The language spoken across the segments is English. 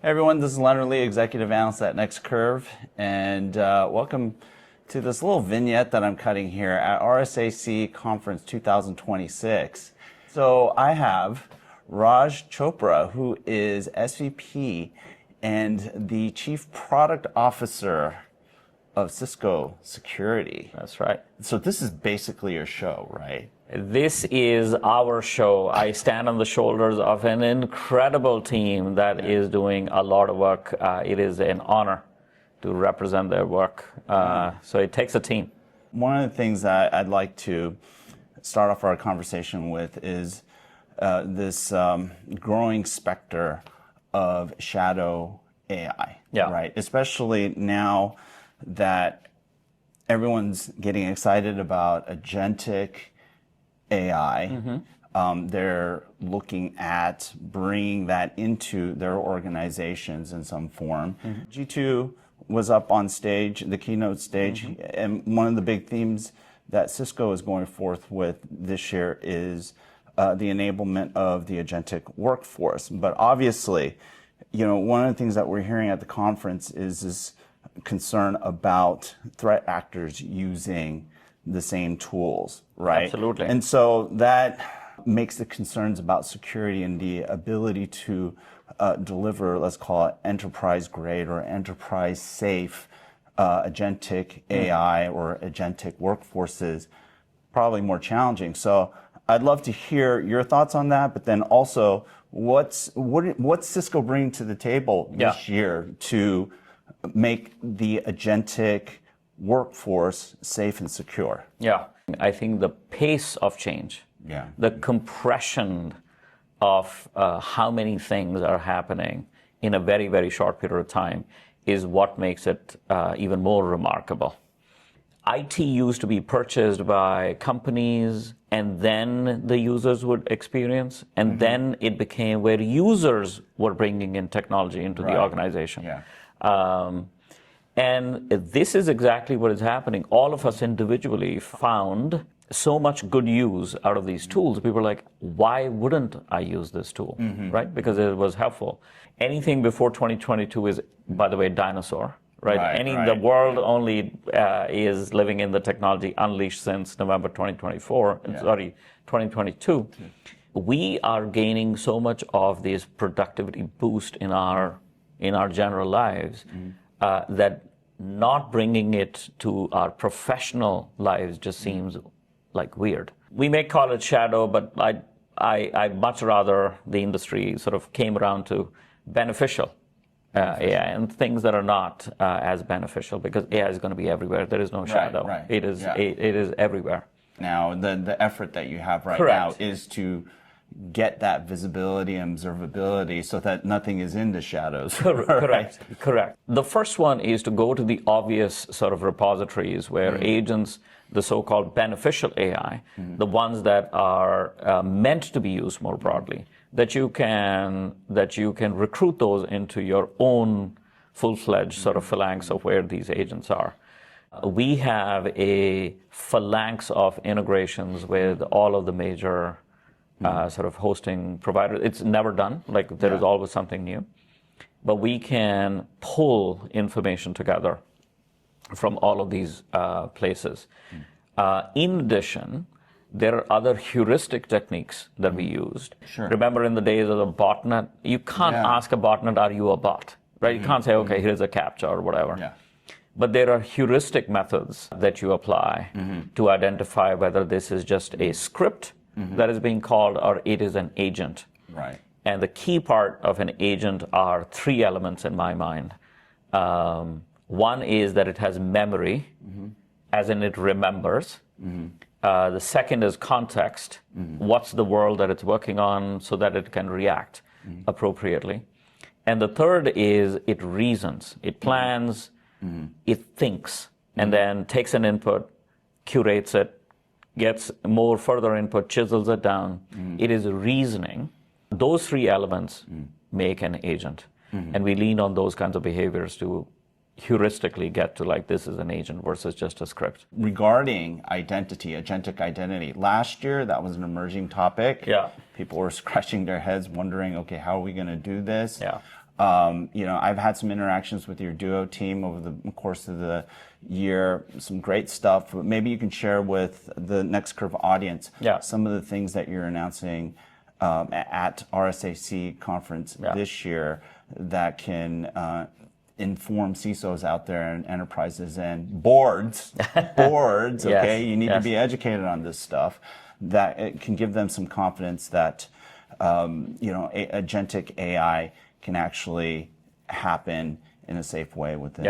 Hey everyone, this is Leonard Lee, Executive Analyst at NextCurve, and welcome to this little vignette that I'm cutting here at RSAC Conference 2026. So I have Raj Chopra, who is SVP and the Chief Product Officer of Cisco Security. That's right. So this is basically your show, right? This is our show. I stand on the shoulders of an incredible team that is doing a lot of work. It is an honor to represent their work. So it takes a team. One of the things that I'd like to start off our conversation with is this growing specter of shadow AI, right? Especially now that everyone's getting excited about agentic AI. They're looking at bringing that into their organizations in some form. G2 was up on stage, the keynote stage, and one of the big themes that Cisco is going forth with this year is the enablement of the agentic workforce. But obviously, you know, one of the things that we're hearing at the conference is this concern about threat actors using the same tools, right? Absolutely. And so that makes the concerns about security and the ability to deliver, let's call it enterprise grade or enterprise safe agentic AI or agentic workforces probably more challenging. So I'd love to hear your thoughts on that, but then also what's Cisco bringing to the table this year to make the agentic workforce safe and secure? I think the pace of change, the compression of how many things are happening in a very, very short period of time is what makes it even more remarkable. IT used to be purchased by companies and then the users would experience, and then it became where users were bringing in technology into the organization. And this is exactly what is happening. All of us individually found so much good use out of these tools. People were like, why wouldn't I use this tool, right? Because it was helpful. Anything before 2022 is, by the way, dinosaur, right? The world only is living in the technology unleashed since November 2022. We are gaining so much of this productivity boost in our general lives that not bringing it to our professional lives just seems like weird. We may call it shadow, but I much rather the industry sort of came around to beneficial AI and things that are not as beneficial, because AI is going to be everywhere. There is no shadow. It is everywhere. Now, the effort that you have now is to get that visibility and observability so that nothing is in the shadows. Correct. The first one is to go to the obvious sort of repositories where agents, the so-called beneficial AI, the ones that are meant to be used more broadly, that you can recruit those into your own full-fledged sort of phalanx of where these agents are. We have a phalanx of integrations with all of the major sort of hosting providers. It's never done, like there is always something new. But we can pull information together from all of these places. In addition, there are other heuristic techniques that we used. Remember in the days of the botnet, you can't ask a botnet, are you a bot? Right? You can't say, okay, here's a CAPTCHA or whatever. But there are heuristic methods that you apply to identify whether this is just a script that is being called or it is an agent. And the key part of an agent are three elements in my mind. One is that it has memory, as in it remembers. The second is context. What's the world that it's working on so that it can react appropriately. And the third is it reasons, it plans, it thinks, and then takes an input, curates it, gets more further input, chisels it down. It is reasoning. Those three elements make an agent. And we lean on those kinds of behaviors to heuristically get to like this is an agent versus just a script. Regarding identity, agentic identity, last year that was an emerging topic. Yeah. People were scratching their heads wondering, okay, how are we going to do this? Yeah. I've had some interactions with your Duo team over the course of the year, some great stuff. Maybe you can share with the Next Curve audience some of the things that you're announcing at RSAC Conference this year that can inform CISOs out there and enterprises and boards, okay? You need to be educated on this stuff, that it can give them some confidence that, agentic AI can actually happen in a safe way within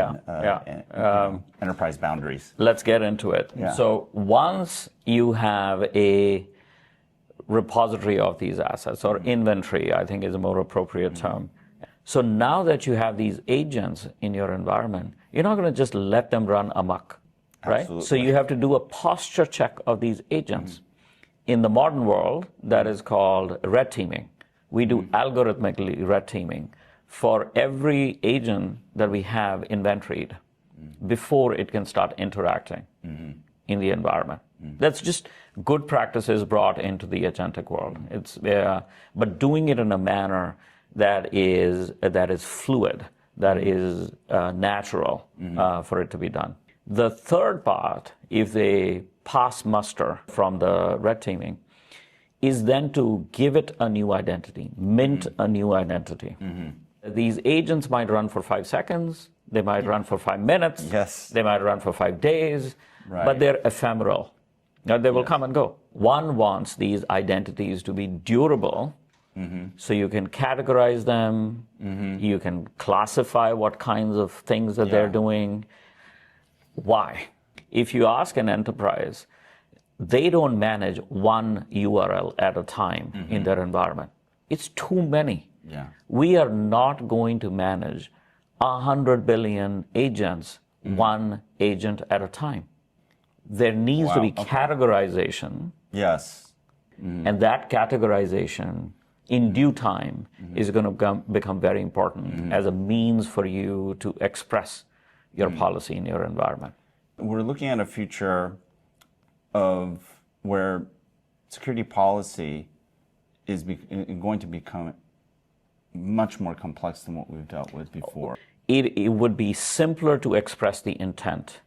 enterprise boundaries. Let's get into it. So once you have a repository of these assets, or inventory, I think is a more appropriate term. So now that you have these agents in your environment, you're not going to just let them run amok, right? Absolutely. So you have to do a posture check of these agents. In the modern world, that is called red teaming. We do algorithmically red teaming for every agent that we have inventoried before it can start interacting in the environment. That's just good practices brought into the agentic world. But doing it in a manner that is fluid, that is natural for it to be done. The third part, if they pass muster from the red teaming, is then to give it a new identity, mint a new identity. These agents might run for 5 seconds, they might run for 5 minutes, they might run for 5 days, but they're ephemeral. Now, they will come and go. One wants these identities to be durable, so you can categorize them, you can classify what kinds of things that they're doing. Why? If you ask an enterprise, they don't manage one URL at a time in their environment. It's too many. We are not going to manage 100 billion agents, one agent at a time. There needs to be categorization. And that categorization in due time is going to become very important as a means for you to express your policy in your environment. We're looking at a future of where security policy is going to become much more complex than what we've dealt with before. It would be simpler to express the intent,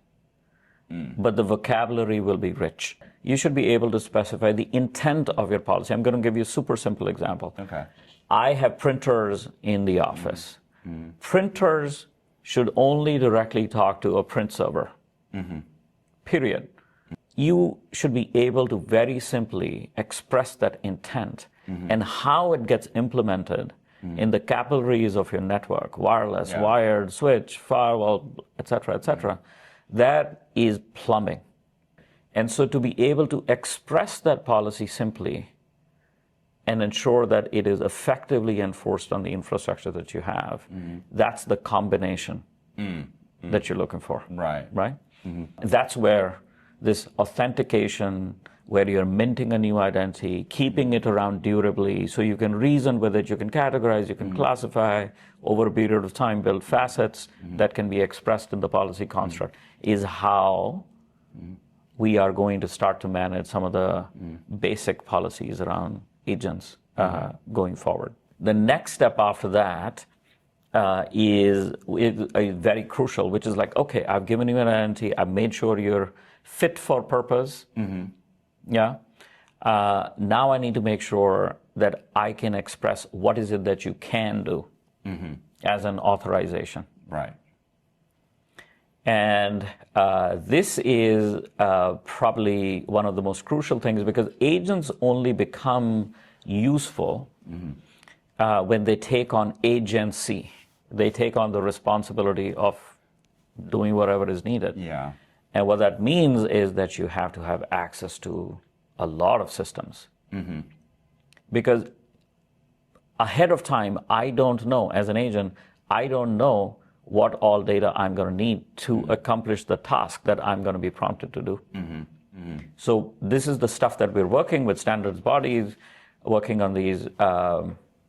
but the vocabulary will be rich. You should be able to specify the intent of your policy. I'm going to give you a super simple example. I have printers in the office. Printers should only directly talk to a print server, period. You should be able to very simply express that intent and how it gets implemented in the capillaries of your network, wireless, wired, switch, firewall, et cetera, that is plumbing. And so to be able to express that policy simply and ensure that it is effectively enforced on the infrastructure that you have, that's the combination that you're looking for. Right? That's where this authentication, where you're minting a new identity, keeping it around durably, so you can reason with it, you can categorize, you can classify, over a period of time build facets that can be expressed in the policy construct, is how we are going to start to manage some of the basic policies around agents going forward. The next step after that is very crucial, which is like, okay, I've given you an identity, I've made sure you're fit for purpose. Now I need to make sure that I can express what is it that you can do as an authorization. And this is probably one of the most crucial things, because agents only become useful when they take on agency. They take on the responsibility of doing whatever is needed. And what that means is that you have to have access to a lot of systems. Because ahead of time, I don't know, as an agent, I don't know what all data I'm going to need to accomplish the task that I'm going to be prompted to do. So this is the stuff that we're working with standards bodies, working on these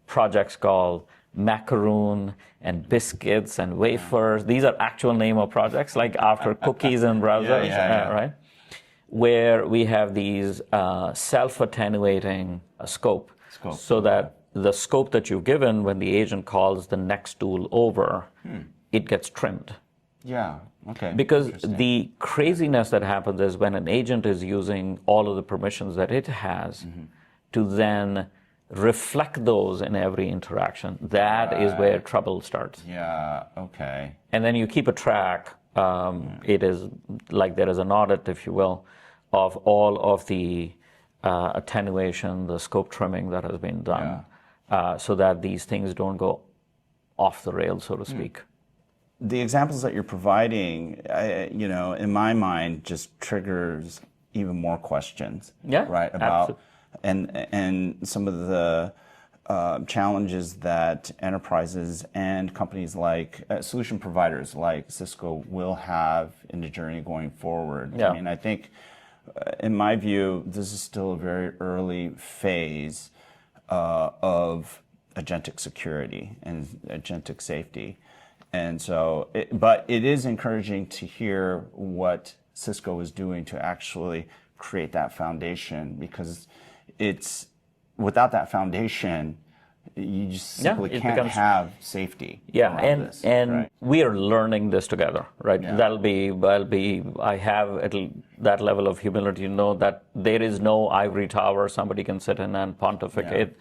projects called macaroon and biscuits and wafers. These are actual name of projects, like after cookies and browsers, right? Where we have these self-attenuating scope, so that the scope that you've given, when the agent calls the next tool over, it gets trimmed. Yeah, okay. Because the craziness that happens is when an agent is using all of the permissions that it has to then reflect those in every interaction, that is where trouble starts. Yeah, okay. And then you keep a track. It is like there is an audit, if you will, of all of the attenuation, the scope trimming that has been done, so that these things don't go off the rails, so to speak. The examples that you're providing, in my mind, just triggers even more questions. Yeah, right, about absolutely. and some of the challenges that enterprises and companies like solution providers like Cisco will have in the journey going forward. Yeah. I mean, I think, in my view, this is still a very early phase of agentic security and agentic safety. And so, but it is encouraging to hear what Cisco is doing to actually create that foundation, because it's without that foundation, you just simply can't have safety. Yeah, around this, and right? we are learning this together, right? Yeah. I have that level of humility to know that there is no ivory tower somebody can sit in and pontificate. Yeah.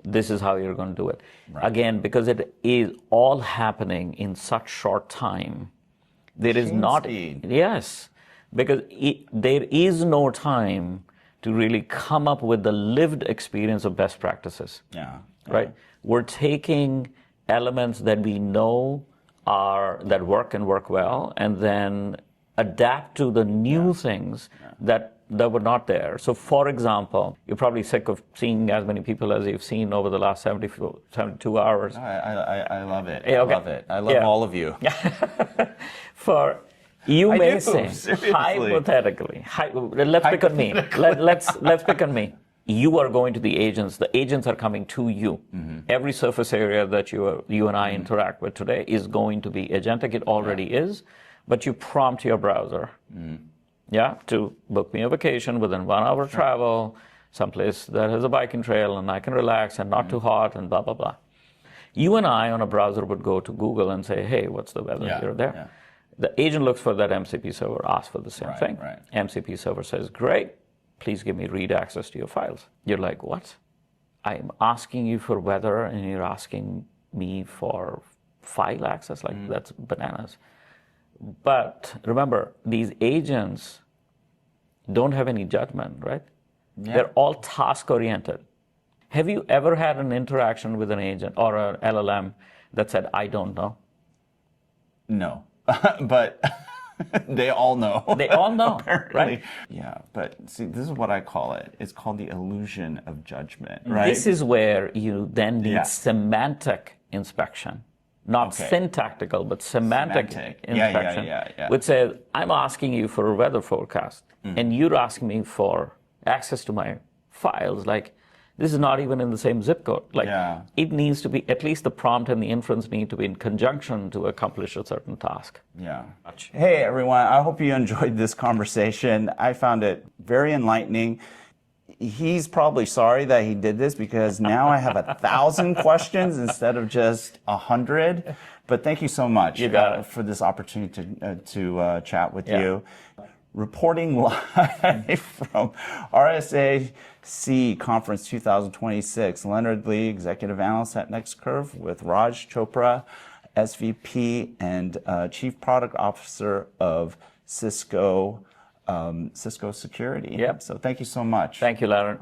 This is how you're going to do it. Right. Again, because it is all happening in such short time, there is not. Speed. Yes, because there is no time to really come up with the lived experience of best practices. Yeah. Right? We're taking elements that we know that work and work well, and then adapt to the new things that were not there. So, for example, you're probably sick of seeing as many people as you've seen over the last 72 hours. I love it. Yeah, okay. I love it. I love all of you. You may do, say, seriously. hypothetically, let's pick on me. Let's pick on me. You are going to the agents are coming to you. Every surface area that you and I interact with today is going to be agentic. It already is, but you prompt your browser, to book me a vacation within 1 hour travel, someplace that has a biking trail and I can relax and not too hot and blah, blah, blah. You and I on a browser would go to Google and say, hey, what's the weather here or there? Yeah. The agent looks for that MCP server, asks for the same thing. Right. MCP server says, great. Please give me read access to your files. You're like, what? I'm asking you for weather and you're asking me for file access? Like, that's bananas. But remember, these agents don't have any judgment, right? Yeah. They're all task-oriented. Have you ever had an interaction with an agent or an LLM that said, I don't know? No, but... They all know. They all know, apparently. Right? Yeah, but see, this is what I call it. It's called the illusion of judgment, right? This is where you then need semantic inspection, not syntactical, but semantic inspection, which says, I'm asking you for a weather forecast, and you're asking me for access to my files. Like, this is not even in the same zip code. Like, it needs to be, at least the prompt and the inference need to be in conjunction to accomplish a certain task. Yeah. Hey, everyone. I hope you enjoyed this conversation. I found it very enlightening. He's probably sorry that he did this, because now I have 1,000 questions instead of just 100. But thank you so much for this opportunity to chat with you. Reporting live from RSAC Conference 2026, Leonard Lee, Executive Analyst at NextCurve, with Raj Chopra, SVP and Chief Product Officer of Cisco Security. Yep. So thank you so much. Thank you, Leonard.